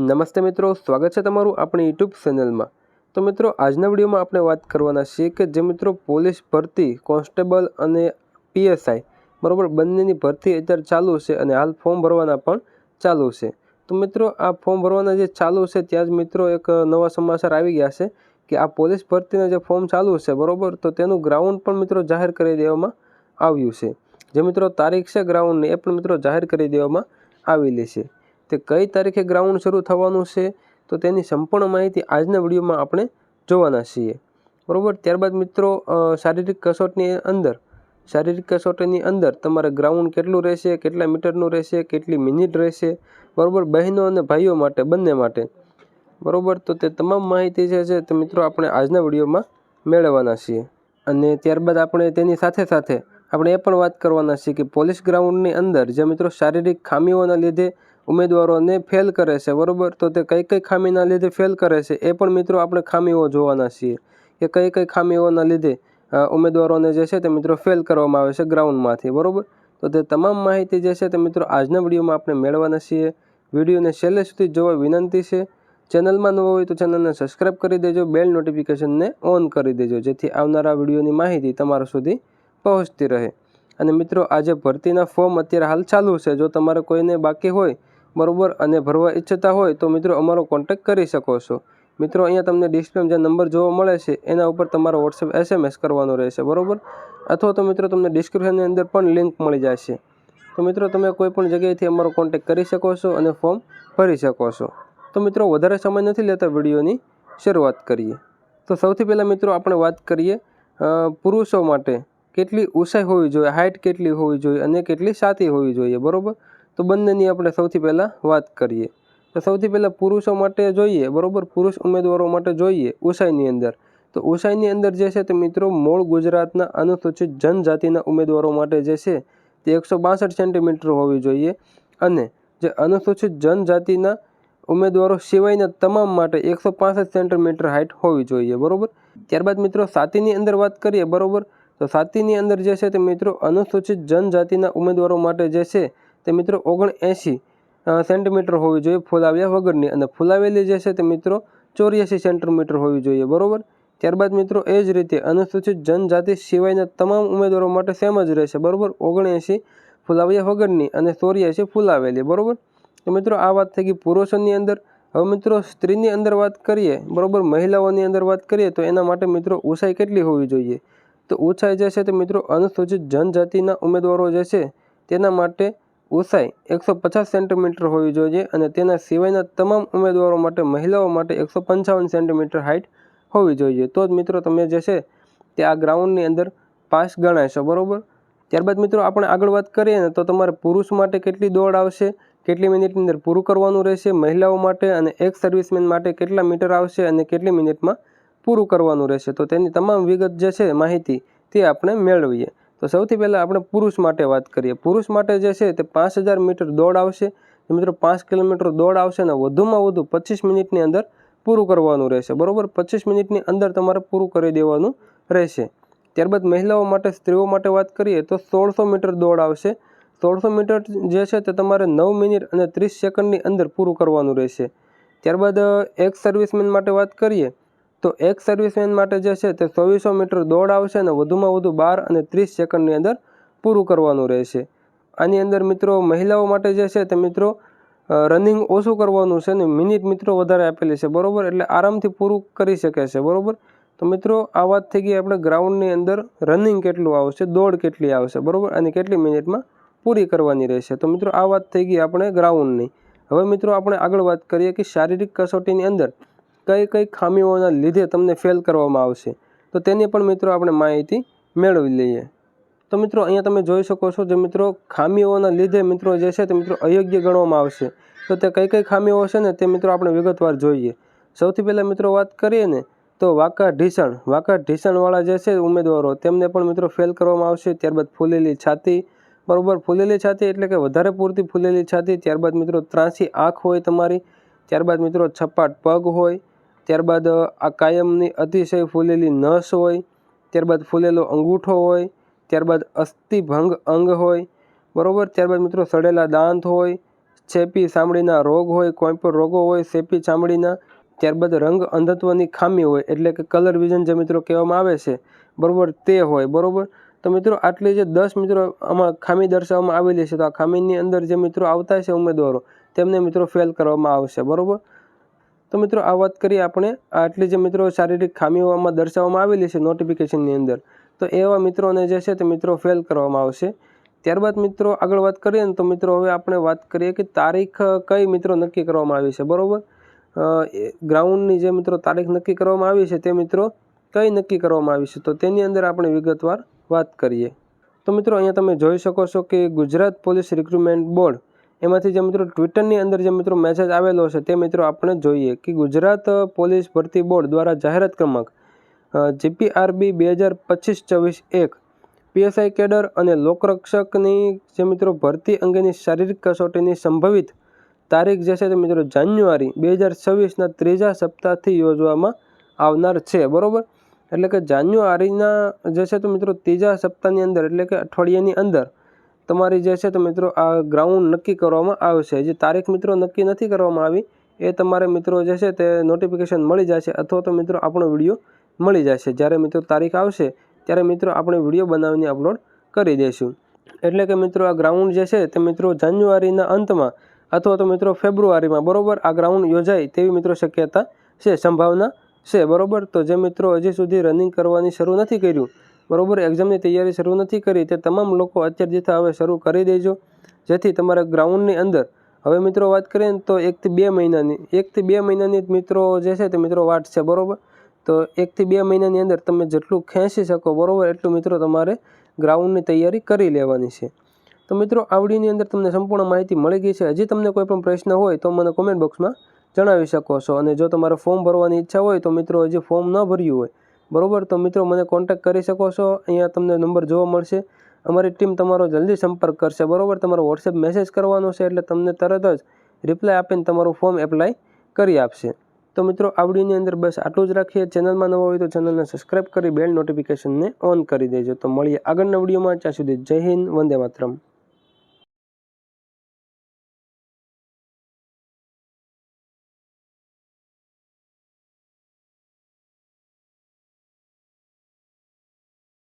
નમસ્તે મિત્રો, સ્વાગત છે તમારું આપણી યુટ્યુબ ચેનલમાં। તો મિત્રો, આજના વિડીયોમાં આપણે વાત કરવાના છીએ કે જે મિત્રો પોલીસ ભરતી કોન્સ્ટેબલ અને પીએસઆઈ બરાબર બંનેની ભરતી અત્યારે ચાલુ છે અને હાલ ફોર્મ ભરવાના પણ ચાલુ છે। તો મિત્રો, આ ફોર્મ ભરવાના જે ચાલુ છે ત્યાં જ મિત્રો એક નવા સમાચાર આવી ગયા છે કે આ પોલીસ ભરતીના જે ફોર્મ ચાલુ છે બરાબર, તો તેનું ગ્રાઉન્ડ પણ મિત્રો જાહેર કરી દેવામાં આવ્યું છે। જે મિત્રો તારીખ છે ગ્રાઉન્ડની એ પણ મિત્રો જાહેર કરી દેવામાં આવેલી છે। તે કઈ તારીખે ગ્રાઉન્ડ શરૂ થવાનું છે તો તેની સંપૂર્ણ માહિતી આજના વિડીયોમાં આપણે જોવાના છીએ બરાબર। ત્યારબાદ મિત્રો શારીરિક કસોટીની અંદર તમારે ગ્રાઉન્ડ કેટલું રહેશે, કેટલા મીટરનું રહેશે, કેટલી મિનિટ રહેશે બરાબર, બહેનો અને ભાઈઓ માટે બંને માટે બરાબર। તો તે તમામ માહિતી જે છે તે મિત્રો આપણે આજના વિડીયોમાં મેળવવાના છીએ। અને ત્યારબાદ આપણે તેની સાથે સાથે આપણે એ પણ વાત કરવાના છીએ કે પોલીસ ગ્રાઉન્ડની અંદર જે મિત્રો શારીરિક ખામીઓના લીધે ઉમેદવારોને ફેલ કરે છે બરાબર, તો તે કઈ કઈ ખામીના લીધે ફેલ કરે છે એ પણ મિત્રો આપણે ખામીઓ જોવાના છીએ કે કઈ કઈ ખામીઓના લીધે ઉમેદવારોને જે છે તે મિત્રો ફેલ કરવામાં આવે છે ગ્રાઉન્ડમાંથી બરાબર। તો તે તમામ માહિતી જે છે તે મિત્રો આજના વિડીયોમાં આપણે મેળવવાના છીએ। વિડીયોને છેલ્લે સુધી જોવા વિનંતી છે। ચેનલમાં નવો હોય તો ચેનલને સબસ્ક્રાઈબ કરી દેજો, બેલ નોટિફિકેશનને ઓન કરી દેજો જેથી આવનારા વિડીયોની માહિતી તમારા સુધી પહોંચતી રહે। અને મિત્રો, આજે ભરતીના ફોર્મ અત્યારે હાલ ચાલુ છે। જો તમારે કોઈને બાકી હોય બરાબર અને ભરવા ઈચ્છતા હોય તો મિત્રો અમારો કોન્ટેક્ટ કરી શકો છો। મિત્રો, અહીંયા તમને ડિસ્પ્લેમાં જે નંબર જોવા મળે છે એના ઉપર તમારો વોટ્સએપ SMS કરવાનો રહેશે બરાબર, અથવા તો મિત્રો તમને ડિસ્ક્રિપ્શનની અંદર પણ લિંક મળી જશે। તો મિત્રો, તમે કોઈ પણ જગ્યાએથી અમારો કોન્ટેક્ટ કરી શકો છો અને ફોર્મ ભરી શકો છો। તો મિત્રો, વધારે સમય નથી લેતા, વિડીયોની શરૂઆત કરીએ। તો સૌથી પહેલાં મિત્રો આપણે વાત કરીએ પુરુષો માટે કેટલી ઊંચાઈ હોવી જોઈએ, હાઇટ કેટલી હોવી જોઈએ અને કેટલી છાતી હોવી જોઈએ બરાબર। તો બંનેની આપણે સૌથી પહેલાં વાત કરીએ। તો સૌથી પહેલાં પુરુષો માટે જોઈએ બરાબર, પુરુષ ઉમેદવારો માટે જોઈએ ઊંચાઈની અંદર। તો ઊંચાઈની અંદર જે છે તે મિત્રો મૂળ ગુજરાતના અનુસૂચિત જનજાતિના ઉમેદવારો માટે જે છે તે 162 સેન્ટીમીટર હોવી જોઈએ અને જે અનુસૂચિત જનજાતિના ઉમેદવારો સિવાયના તમામ માટે 165 સેન્ટીમીટર હાઇટ હોવી જોઈએ બરાબર। ત્યારબાદ મિત્રો છાતીની અંદર વાત કરીએ બરાબર, તો છાતીની અંદર જે છે તે મિત્રો અનુસૂચિત જનજાતિના ઉમેદવારો માટે જે છે તે મિત્રો 79 સેન્ટીમીટર હોવી જોઈએ ફુલાવ્યા વગરની, અને ફુલાવેલી જે છે તે મિત્રો 84 સેન્ટીમીટર હોવી જોઈએ બરાબર। ત્યારબાદ મિત્રો એ જ રીતે અનુસૂચિત જનજાતિ સિવાયના તમામ ઉમેદવારો માટે સેમ જ રહેશે બરાબર, 79 ફુલાવ્યા વગરની અને 84 ફુલાવેલી બરાબર। તો મિત્રો આ વાત થઈ ગઈ પુરુષોની અંદર। હવે મિત્રો સ્ત્રીની અંદર વાત કરીએ બરાબર, મહિલાઓની અંદર વાત કરીએ તો એના માટે મિત્રો ઊંચાઈ કેટલી હોવી જોઈએ? તો ઊંચાઈ જે છે તે મિત્રો અનુસૂચિત જનજાતિના ઉમેદવારો જે છે તેના માટે ઊંચાઈ 150 સેન્ટીમીટર હોવી જોઈએ અને તેના સિવાયના તમામ ઉમેદવારો માટે મહિલાઓ માટે 155 સેન્ટીમીટર હાઇટ હોવી જોઈએ। તો જ મિત્રો તમે જે છે તે આ ગ્રાઉન્ડની અંદર પાસ ગણાશો બરાબર। ત્યારબાદ મિત્રો આપણે આગળ વાત કરીએ ને તો તમારે પુરુષ માટે કેટલી દોડ આવશે, કેટલી મિનિટની અંદર પૂરું કરવાનું રહેશે, મહિલાઓ માટે અને એક સર્વિસમેન માટે કેટલા મીટર આવશે અને કેટલી મિનિટમાં પૂરું કરવાનું રહેશે, તો તેની તમામ વિગત જે છે માહિતી તે આપણે મેળવીએ। તો સૌથી પહેલાં આપણે પુરુષ માટે વાત કરીએ। પુરુષ માટે જે છે તે 5000 મીટર દોડ આવશે મિત્રો, 5 કિલોમીટર દોડ આવશે અને વધુમાં વધુ 25 મિનિટની અંદર પૂરું કરવાનું રહેશે બરાબર। 25 મિનિટની અંદર તમારે પૂરું કરી દેવાનું રહેશે। ત્યારબાદ મહિલાઓ માટે, સ્ત્રીઓ માટે વાત કરીએ તો 1600 મીટર દોડ આવશે। 1600 મીટર જે છે તે તમારે 9 મિનિટ અને 30 સેકન્ડની અંદર પૂરું કરવાનું રહેશે। ત્યારબાદ એક સર્વિસમેન માટે વાત કરીએ તો એક સર્વિસમેન માટે જે છે તે 2400 મીટર દોડ આવશે અને વધુમાં વધુ 12 અને 30 સેકન્ડની અંદર પૂરું કરવાનું રહેશે। આની અંદર મિત્રો મહિલાઓ માટે જે છે તે મિત્રો રનિંગ ઓછું કરવાનું છે ને મિનિટ મિત્રો વધારે આપેલી છે બરાબર, એટલે આરામથી પૂરું કરી શકે છે બરાબર। તો મિત્રો આ વાત થઈ ગઈ આપણે ગ્રાઉન્ડની અંદર રનિંગ કેટલું આવશે, દોડ કેટલી આવશે બરાબર અને કેટલી મિનિટમાં પૂરી કરવાની રહેશે। તો મિત્રો આ વાત થઈ ગઈ આપણે ગ્રાઉન્ડની। હવે મિત્રો આપણે આગળ વાત કરીએ કે શારીરિક કસોટીની અંદર કઈ કઈ ખામીઓના લીધે તમને ફેલ કરવામાં આવશે, તો તેની પણ મિત્રો આપણે માહિતી મેળવી લઈએ। તો મિત્રો અહીંયા તમે જોઈ શકો છો જે મિત્રો ખામીઓના લીધે મિત્રો જે છે તે મિત્રો અયોગ્ય ગણવામાં આવશે, તો તે કઈ કઈ ખામીઓ છે ને તે મિત્રો આપણે વિગતવાર જોઈએ। સૌથી પહેલાં મિત્રો વાત કરીએ ને તો વાંકા ઢીસણવાળા જે છે ઉમેદવારો તેમને પણ મિત્રો ફેલ કરવામાં આવશે। ત્યારબાદ ફૂલેલી છાતી બરાબર, ફૂલેલી છાતી એટલે કે વધારે પૂરતી ફૂલેલી છાતી। ત્યારબાદ મિત્રો ત્રાંસી આંખ હોય તમારી, ત્યારબાદ મિત્રો છપાટ પગ હોય, ત્યારબાદ આ કાયમની અતિશય ફૂલેલી નસ હોય, ત્યારબાદ ફૂલેલો અંગૂઠો હોય, ત્યારબાદ અસ્થિભંગ અંગ હોય બરાબર, ત્યારબાદ મિત્રો સડેલા દાંત હોય, ચેપી ચામડીના રોગ હોય, કોઈ પણ રોગો હોય ચેપી ચામડીના, ત્યારબાદ રંગ અંધત્વની ખામી હોય એટલે કે કલર વિઝન જે મિત્રો કહેવામાં આવે છે, બરાબર, તે હોય, બરાબર. તો મિત્રો આટલી જે 10 મિત્રો આમાં ખામી દર્શાવવામાં આવેલી છે, તો આ ખામીની અંદર જે મિત્રો આવતા છે ઉમેદવારો તેમને મિત્રો ફેલ કરવામાં આવશે, બરાબર. તો મિત્રો આ વાત કરીએ આપણે આટલી જે મિત્રો શારીરિક ખામીઓ આમાં દર્શાવવામાં આવેલી છે નોટિફિકેશનની અંદર, તો એવા મિત્રોને જે છે તે મિત્રો ફેલ કરવામાં આવશે. ત્યારબાદ મિત્રો આગળ વાત કરીએ ને તો મિત્રો હવે આપણે વાત કરીએ કે તારીખ કઈ મિત્રો નક્કી કરવામાં આવી છે, બરાબર. ગ્રાઉન્ડની જે મિત્રો તારીખ નક્કી કરવામાં આવી છે તે મિત્રો કઈ નક્કી કરવામાં આવી છે, તો તેની અંદર આપણે વિગતવાર વાત કરીએ. તો મિત્રો અહીંયા તમે જોઈ શકો છો કે ગુજરાત પોલીસ રિક્રુટમેન્ટ બોર્ડ એમાંથી જે મિત્રો ટ્વિટરની અંદર જે મિત્રો મેસેજ આવેલો છે તે મિત્રો આપણે જોઈએ કે ગુજરાત પોલીસ ભરતી બોર્ડ દ્વારા જાહેરાત ક્રમાંક GPRB 2025-24-1 PSI કેડર અને લોકરક્ષકની જે મિત્રો ભરતી અંગેની શારીરિક કસોટીની સંભવિત તારીખ જે છે તે મિત્રો જાન્યુઆરી 2026ના ત્રીજા સપ્તાહથી યોજવામાં આવનાર છે, બરાબર. એટલે કે જાન્યુઆરીના જે છે તો મિત્રો ત્રીજા સપ્તાહની અંદર એટલે કે અઠવાડિયાની અંદર તમારી જે છે તો મિત્રો આ ગ્રાઉન્ડ નક્કી કરવામાં આવશે. જે તારીખ મિત્રો નક્કી નથી કરવામાં આવી એ તમારે મિત્રો જે છે તે નોટિફિકેશન મળી જશે અથવા તો મિત્રો આપણો વિડીયો મળી જશે. જ્યારે મિત્રો તારીખ આવશે ત્યારે મિત્રો આપણે વિડીયો બનાવીને અપલોડ કરી દઈશું. એટલે કે મિત્રો આ ગ્રાઉન્ડ જે છે તે મિત્રો જાન્યુઆરીના અંતમાં અથવા તો મિત્રો ફેબ્રુઆરીમાં, બરાબર, આ ગ્રાઉન્ડ યોજાય તેવી મિત્રો શક્યતા છે, સંભાવના છે, બરાબર. તો જે મિત્રો હજી સુધી રનિંગ કરવાની શરૂ નથી કર્યું, બરાબર, એક્ઝામની તૈયારી શરૂ નથી કરી, તે તમામ લોકો અત્યારથી હવે શરૂ કરી દેજો, જેથી તમારા ગ્રાઉન્ડની અંદર હવે મિત્રો વાત કરીએ ને તો 1 થી 2 મહિનાની મિત્રો જે છે તે મિત્રો વાટ છે, બરાબર. તો 1 થી 2 મહિનાની અંદર તમે જેટલું ખેંચી શકો, બરાબર, એટલું મિત્રો તમારે ગ્રાઉન્ડની તૈયારી કરી લેવાની છે. તો મિત્રો આ વિડીયોની અંદર તમને સંપૂર્ણ માહિતી મળી ગઈ છે. હજી તમને કોઈ પણ પ્રશ્ન હોય તો મને કોમેન્ટ બોક્સમાં જણાવી શકો છો. અને જો તમારે ફોર્મ ભરવાની ઈચ્છા હોય તો મિત્રો હજી ફોર્મ ન ભર્યું હોય, બરાબર, તો મિત્રો મને કોન્ટેક્ટ કરી શકો છો. અહીંયા તમને નંબર જોવા મળશે. અમારી ટીમ તમારો જલ્દી સંપર્ક કરશે, બરાબર. તમારો વોટ્સએપ મેસેજ કરવાનો છે એટલે તમને તરત જ રિપ્લાય આપીને તમારું ફોર્મ એપ્લાય કરી આપશે. તો મિત્રો આ વિડીયોની અંદર બસ આટલું જ રાખીએ. ચેનલમાં નવા હોય તો ચેનલને સબસ્ક્રાઈબ કરી બેલ નોટિફિકેશનને ઓન કરી દેજો. તો મળીએ આગળના વિડીયોમાં. ત્યાં સુધી જય હિન્દ, વંદે માતરમ.